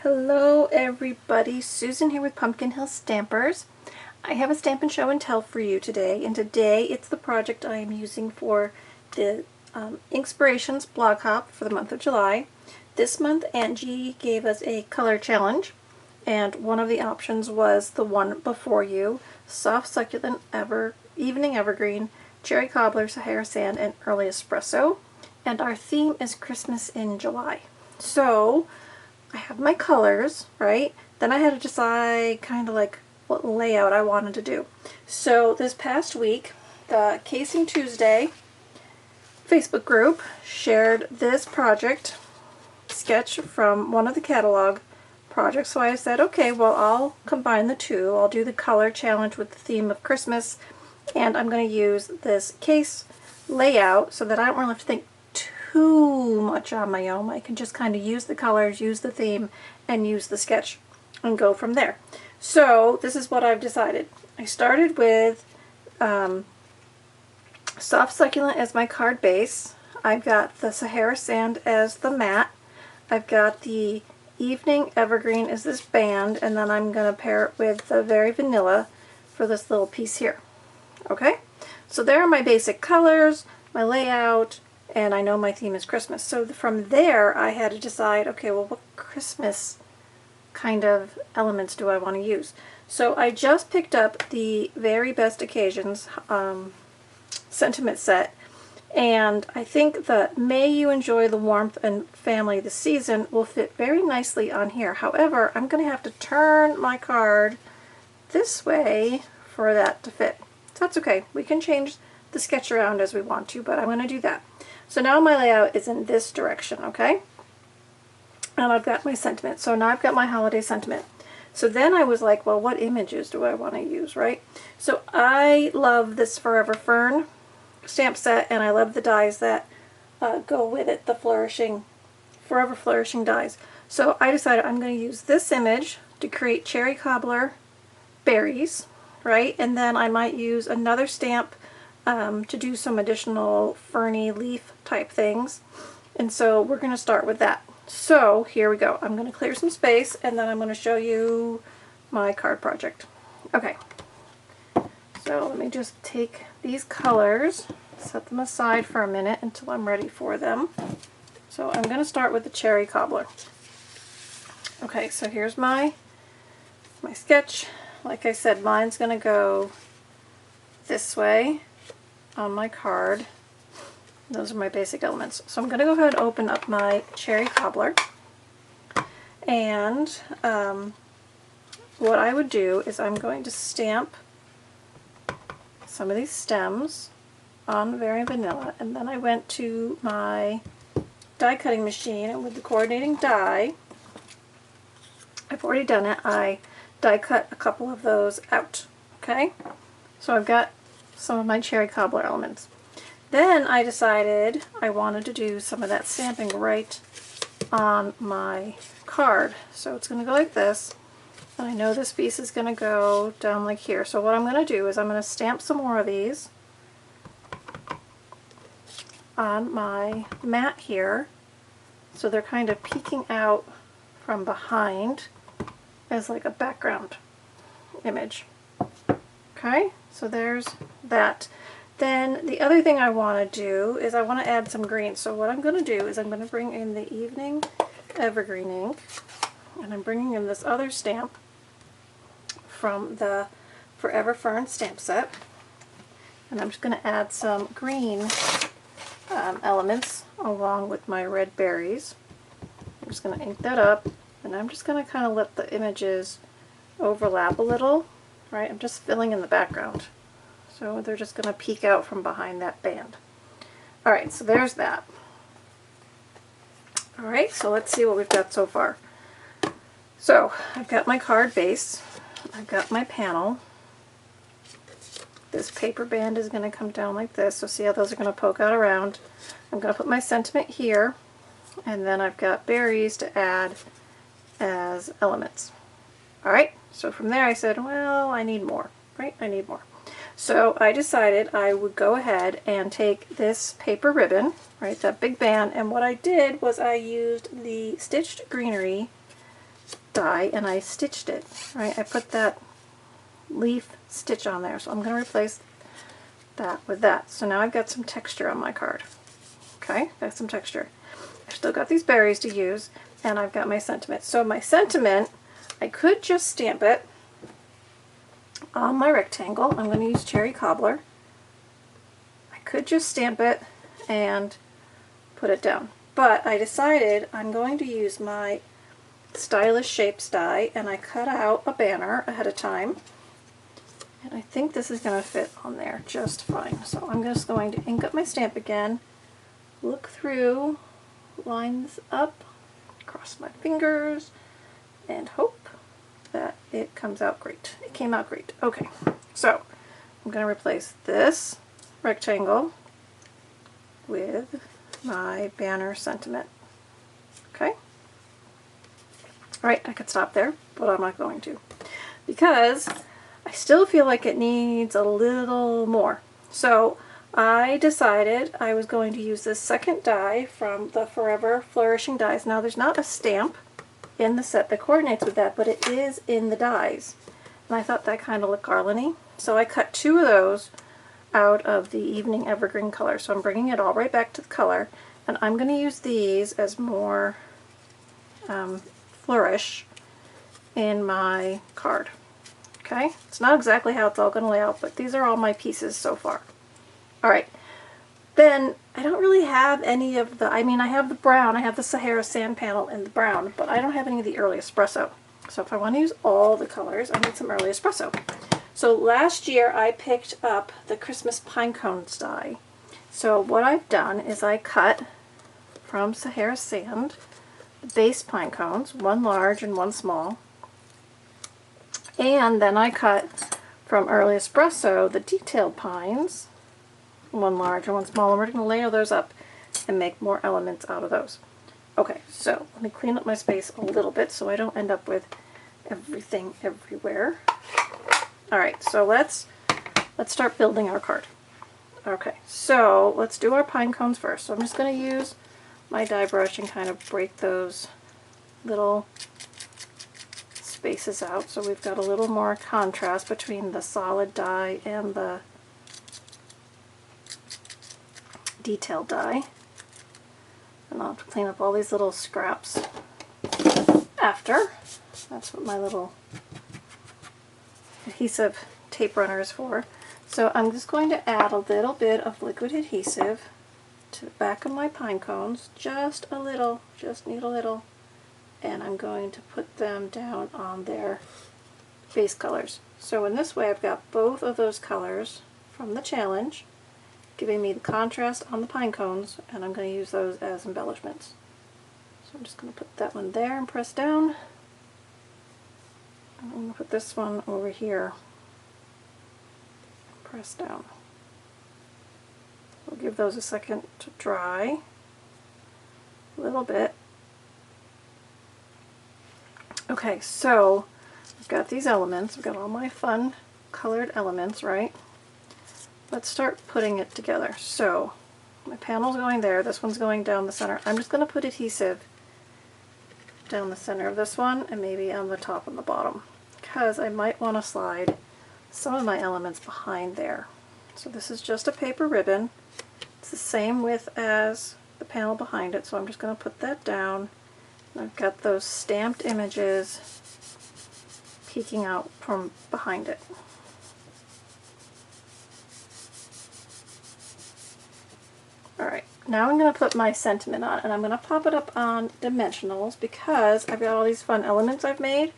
Hello everybody, Susan here with Pumpkin Hill Stampers. I have a Stampin' Show and Tell for you today, and today it's the project I am using for the Inkspirations blog hop for the month of July. This month Angie gave us a color challenge, and one of the options was the one before you, Soft Succulent Evening Evergreen, Cherry Cobbler, Sahara Sand, and Early Espresso, and our theme is Christmas in July. So I have my colors, right? Then I had to decide kind of like what layout I wanted to do. So this past week, the Casing Tuesday Facebook group shared this project sketch from one of the catalog projects. So I said, okay, well, I'll combine the two. I'll do the color challenge with the theme of Christmas, and I'm going to use this case layout so that I don't really have to think too much on my own. I can just kind of use the colors, use the theme, and use the sketch and go from there. So this is what I've decided. I started with Soft Succulent as my card base. I've got the Sahara Sand as the mat. I've got the Evening Evergreen as this band, and then I'm going to pair it with the Very Vanilla for this little piece here. Okay? So there are my basic colors, my layout, and I know my theme is Christmas. So from there I had to decide, okay, well, what Christmas kind of elements do I want to use? So I just picked up the Very Best Occasions sentiment set, and I think the May You Enjoy the Warmth and Family this Season will fit very nicely on here. However, I'm going to have to turn my card this way for that to fit. So that's okay. We can change the sketch around as we want to, but I'm going to do that. So now my layout is in this direction, okay? And I've got my sentiment. So now I've got my holiday sentiment. So then I was like, well, what images do I want to use, right? So I love this Forever Fern stamp set, and I love the dies that go with it, the Forever Flourishing dies. So I decided I'm going to use this image to create Cherry Cobbler berries, right? And then I might use another stamp to do some additional ferny leaf type things. And so we're going to start with that. So here we go. I'm going to clear some space, and then I'm going to show you my card project. Okay, so let me just take these colors, set them aside for a minute until I'm ready for them. So I'm going to start with the Cherry Cobbler. Okay, so here's my sketch. Like I said, mine's going to go this way on my card. Those are my basic elements. So I'm going to go ahead and open up my Cherry Cobbler, and what I would do is I'm going to stamp some of these stems on Very Vanilla, and then I went to my die cutting machine, and with the coordinating die, I've already done it, I die cut a couple of those out. Okay, so I've got some of my Cherry Cobbler elements. Then I decided I wanted to do some of that stamping right on my card. So it's going to go like this, and I know this piece is going to go down like here. So what I'm going to do is I'm going to stamp some more of these on my mat here, so they're kind of peeking out from behind as like a background image. Okay, so there's that. Then the other thing I want to do is I want to add some green. So what I'm going to do is I'm going to bring in the Evening Evergreen ink, and I'm bringing in this other stamp from the Forever Fern stamp set, and I'm just going to add some green elements along with my red berries. I'm just going to ink that up, and I'm just going to kind of let the images overlap a little, right? I'm just filling in the background. So they're just going to peek out from behind that band. Alright, so there's that. Alright, so let's see what we've got so far. So I've got my card base, I've got my panel. This paper band is going to come down like this, so see how those are going to poke out around. I'm going to put my sentiment here, and then I've got berries to add as elements. Alright, so from there I said, well, I need more, right? I need more. So I decided I would go ahead and take this paper ribbon, right, that big band, and what I did was I used the Stitched Greenery die and I stitched it, right? I put that leaf stitch on there, so I'm going to replace that with that. So now I've got some texture on my card. Okay, got some texture. I've still got these berries to use, and I've got my sentiment. So my sentiment, I could just stamp it on my rectangle. I'm going to use Cherry Cobbler. I could just stamp it and put it down. But I decided I'm going to use my Stylish Shapes die, and I cut out a banner ahead of time. And I think this is going to fit on there just fine. So I'm just going to ink up my stamp again, look through, line this up, cross my fingers, and hope that it comes out great. It came out great. Okay, so I'm going to replace this rectangle with my banner sentiment. Okay? Alright, I could stop there, but I'm not going to, because I still feel like it needs a little more. So I decided I was going to use this second die from the Forever Flourishing dies. Now there's not a stamp in the set that coordinates with that, but it is in the dies. And I thought that kind of looked garlandy. So I cut 2 of those out of the Evening Evergreen color. So I'm bringing it all right back to the color. And I'm going to use these as more flourish in my card. Okay, it's not exactly how it's all going to lay out, but these are all my pieces so far. Alright, then I don't really have any of the, I mean I have the brown, I have the Sahara Sand panel in the brown, but I don't have any of the Early Espresso. So if I want to use all the colors, I need some Early Espresso. So last year I picked up the Christmas Pine Cones die. So what I've done is I cut from Sahara Sand the base pine cones, 1 large and 1 small. And then I cut from Early Espresso the detailed pines, 1 large and 1 small, and we're going to layer those up and make more elements out of those. Okay, so let me clean up my space a little bit so I don't end up with everything everywhere. Alright, so let's start building our card. Okay, so let's do our pine cones first. So I'm just going to use my die brush and kind of break those little spaces out so we've got a little more contrast between the solid die and the detailed die. And I'll have to clean up all these little scraps after. That's what my little adhesive tape runner is for. So I'm just going to add a little bit of liquid adhesive to the back of my pine cones, just a little, just need a little. And I'm going to put them down on their base colors. So in this way I've got both of those colors from the challenge giving me the contrast on the pine cones, and I'm going to use those as embellishments. So I'm just going to put that one there and press down. I'm going to put this one over here and press down. We'll give those a second to dry a little bit. Okay, so I've got these elements, I've got all my fun colored elements, right? Let's start putting it together. So my panel's going there, this one's going down the center. I'm just going to put adhesive down the center of this one and maybe on the top and the bottom, because I might want to slide some of my elements behind there. So this is just a paper ribbon. It's the same width as the panel behind it, so I'm just going to put that down. I've got those stamped images peeking out from behind it. Alright, now I'm going to put my sentiment on, and I'm going to pop it up on dimensionals because I've got all these fun elements I've made,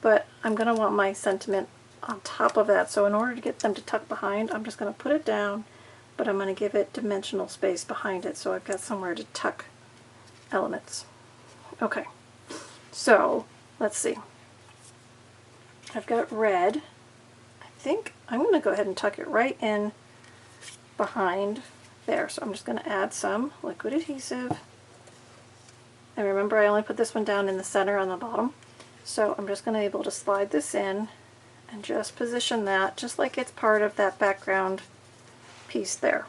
but I'm going to want my sentiment on top of that. So in order to get them to tuck behind, I'm just going to put it down, but I'm going to give it dimensional space behind it so I've got somewhere to tuck elements. Okay, so let's see. I've got red. I think I'm going to go ahead and tuck it right in behind there. So I'm just going to add some liquid adhesive. And remember, I only put this one down in the center on the bottom. So I'm just going to be able to slide this in and just position that just like it's part of that background piece there.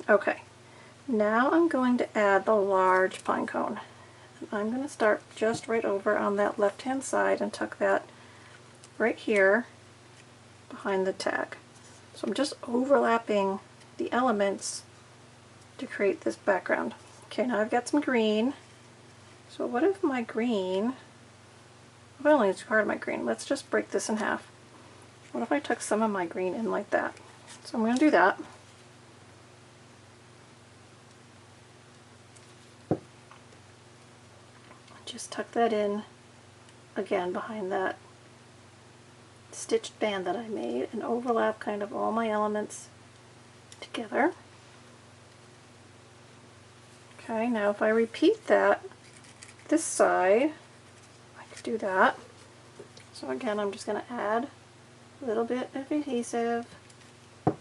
Okay, now I'm going to add the large pine cone. I'm going to start just right over on that left hand side and tuck that right here behind the tag. So I'm just overlapping the elements to create this background. Okay, now I've got some green. So what if my green, if I only use part of my green, let's just break this in half. What if I tuck some of my green in like that? So I'm going to do that. Just tuck that in again behind that stitched band that I made and overlap kind of all my elements together. Okay, now if I repeat that this side, I could do that. So again, I'm just going to add a little bit of adhesive. Let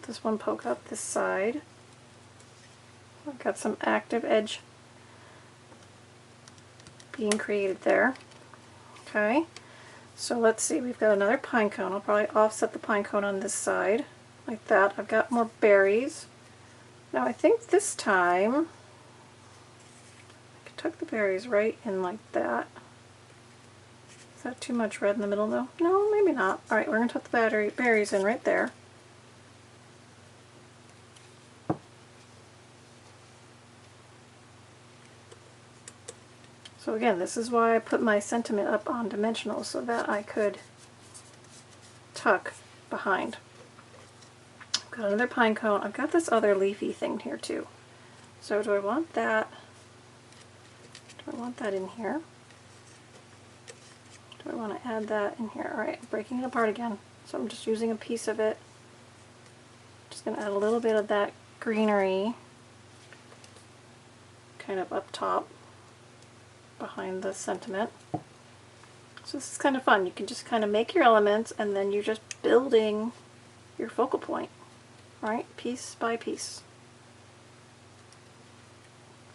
this one poke up this side. I've got some active edge being created there. Okay, so let's see, we've got another pine cone. I'll probably offset the pine cone on this side like that. I've got more berries. Now I think this time I could tuck the berries right in like that. Is that too much red in the middle though? No, maybe not. Alright, we're going to tuck the berries in right there. So again, this is why I put my sentiment up on dimensional, so that I could tuck behind. I've got another pine cone. I've got this other leafy thing here too. So do I want that? Do I want that in here? Do I want to add that in here? Alright, I'm breaking it apart again. So I'm just using a piece of it. Just going to add a little bit of that greenery kind of up top behind the sentiment. So this is kind of fun. You can just kind of make your elements and then you're just building your focal point, right? Piece by piece.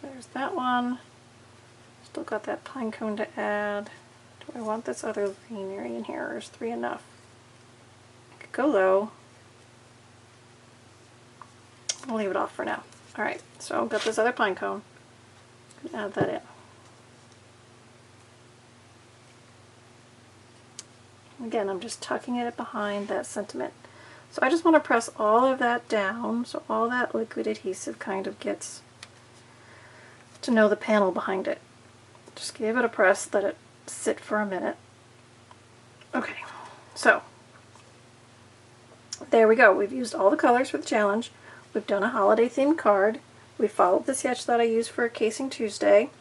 There's that one. Still got that pine cone to add. Do I want this other greenery in here, or is 3 enough? I could go low. I'll leave it off for now. Alright, so I've got this other pine cone. Add that in. Again, I'm just tucking it behind that sentiment. So I just want to press all of that down so all that liquid adhesive kind of gets to know the panel behind it. Just give it a press, let it sit for a minute. Okay, so there we go. We've used all the colors for the challenge. We've done a holiday themed card. We followed the sketch that I used for Casing Tuesday.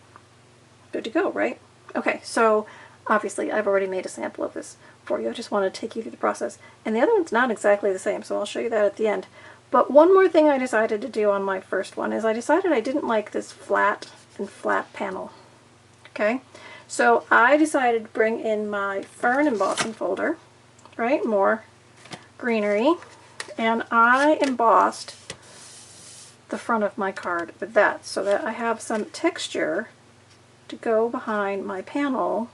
Good to go, right? Okay, so obviously I've already made a sample of this for you. I just want to take you through the process. And the other one's not exactly the same, so I'll show you that at the end. But one more thing I decided to do on my first one is I decided I didn't like this flat and flat panel. Okay, so I decided to bring in my Fern embossing folder, right? More greenery. And I embossed the front of my card with that so that I have some texture to go behind my panel,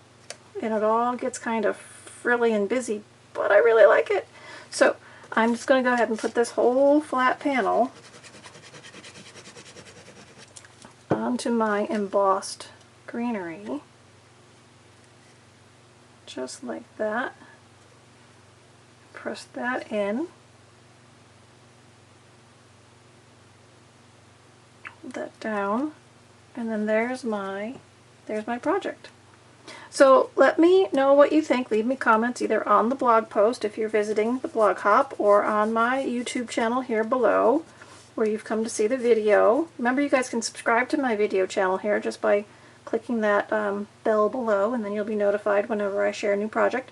and it all gets kind of frilly and busy, but I really like it. So I'm just going to go ahead and put this whole flat panel onto my embossed greenery, just like that. Press that in. Hold that down, and then there's my project. So let me know what you think. Leave me comments either on the blog post if you're visiting the blog hop, or on my YouTube channel here below where you've come to see the video. Remember, you guys can subscribe to my video channel here just by clicking that bell below, and then you'll be notified whenever I share a new project.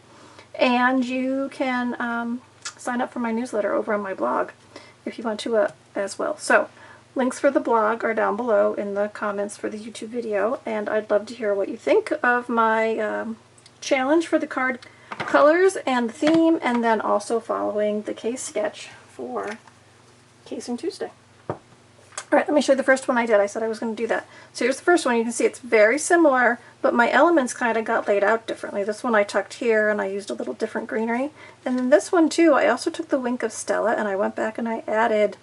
And you can sign up for my newsletter over on my blog if you want to as well. So links for the blog are down below in the comments for the YouTube video, and I'd love to hear what you think of my challenge for the card colors and the theme, and then also following the case sketch for Casing Tuesday. Alright, let me show you the first one I did. I said I was going to do that. So here's the first one. You can see it's very similar, but my elements kind of got laid out differently. This one I tucked here, and I used a little different greenery. And then this one too, I also took the Wink of Stella, and I went back and I added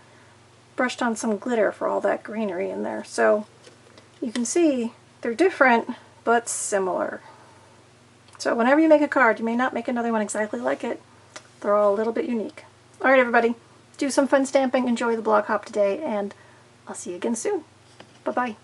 brushed on some glitter for all that greenery in there. So you can see they're different but similar. So whenever you make a card, you may not make another one exactly like it. They're all a little bit unique. Alright everybody, do some fun stamping, enjoy the blog hop today, and I'll see you again soon. Bye-bye.